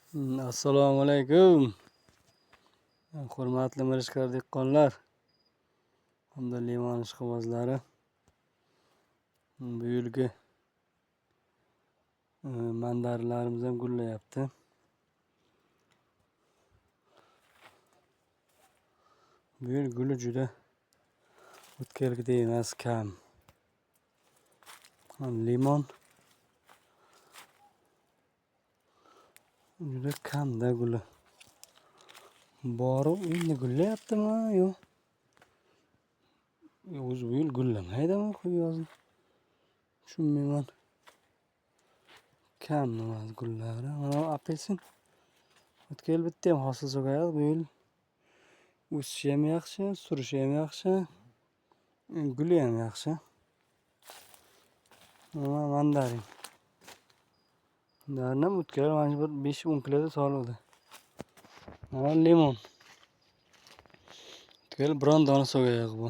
Assalomu alaykum. Hurmatli mirishkor dehqonlar hamda limon ishqibozlari. Bu yilgi mandarinlarimiz ham gullayapti. Bu yil guli juda o'tgan yilgidek emas, kam. Limon juda kamda guli. Bori endi gullayaptimi yo'q? O'zi bu yil gullamaydimi qo'y yozda? Tushunmayman. Kam nimasi gullari. Mana apelsin. O'tgan yil bitta ham hosil so'rayapti. Bu yil o'sishi ham yaxshi, surishi ham yaxshi, guli ham yaxshi. Mana mandarin. Mandarin ham o'tgan yil mana bir 5-10 kiloda soluvdi. Mana limon. O'tgan yil biron dona so'rayapti bu.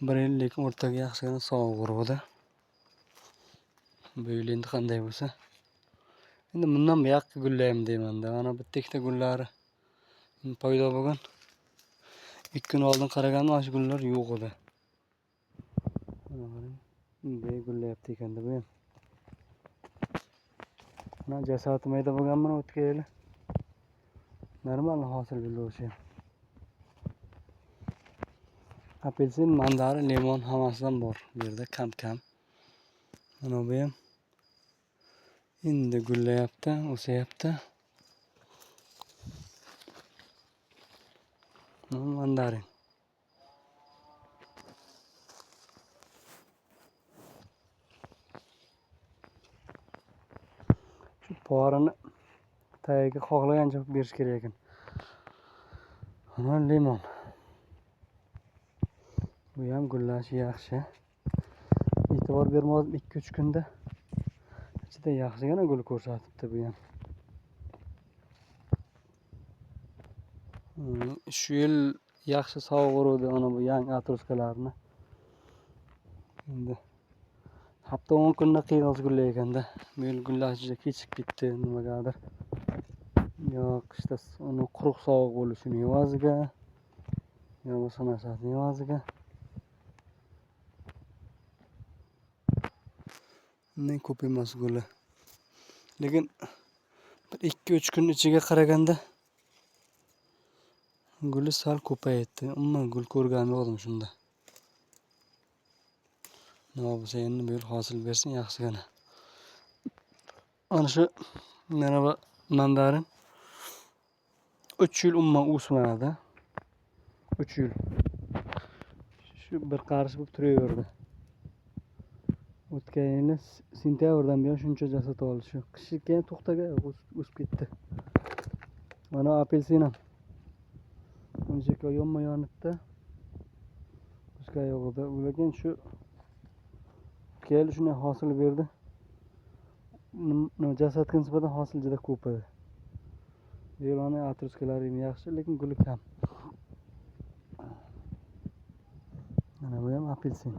Bir yil lekin o'rtaga yaxshigina sog'ib urdi. Bu yil endi qanday bo'lsa. Endi bundan buyoqqa gullayman deyman-da. Mana bitta ikkita gullari paydo bo'lgan. 2 kun oldin qaraganda mana shu gullar yo'q edi. Bunday gullayapti ekan-da bu ham. Mana jasadi mayda bo'lganmi o'tgan yili. Normal hosil bo'ldi. Apelsin, mandarin, limon hammasidan bor. Bu yerda kam. Mana bu ham endi gullayapti, o'sayapti. Mandarin. Shu porini tagiga xohlagancha berish kerak ekan. Mana limon. Bu ham gullashi yaxshi. E'tibor bermadim 2-3 kunda. Ichida yaxshigina gul ko'rsatibdi bu ham. Shu yil yaxshi sog'ib urdi ana bu yangi atruskalarni. Endi hafta 10 kunda qiyg'os gullayotganda, bu yil gullashi kechikib ketdi nimagadir. Yo'q, qishda uni quruq sovuq bo'lishini evaziga, yo boshqa narsani evaziga. Bundan ko'p emas guli. Lekin bir 2-3 kun ichiga qaraganda guli sal ko'paydi. Umuman gul ko'rganim yo'qdim shunda. Nima bo'lsa endi bu yil hosil bersin yaxshigina. Ana shu mana bu mandarin 3 yil umuman o'smadi. 3 yil. Shu bir qarish bo'lib turaverdi. O'tgan yili sentyabrdan buyon shuncha jasad oldi. Shu qishga to'xtagan o'sib ketdi. Mana apelsin ham. Uncha yonma-yonida. Boshqa yo'g'ida. Lekin shu keldi shunday hosil berdi. Jasadga nisbatan hosil juda ko'p edi. Yelani atruskalari ham yaxshi, lekin guli kam. Mana bu ham apelsin.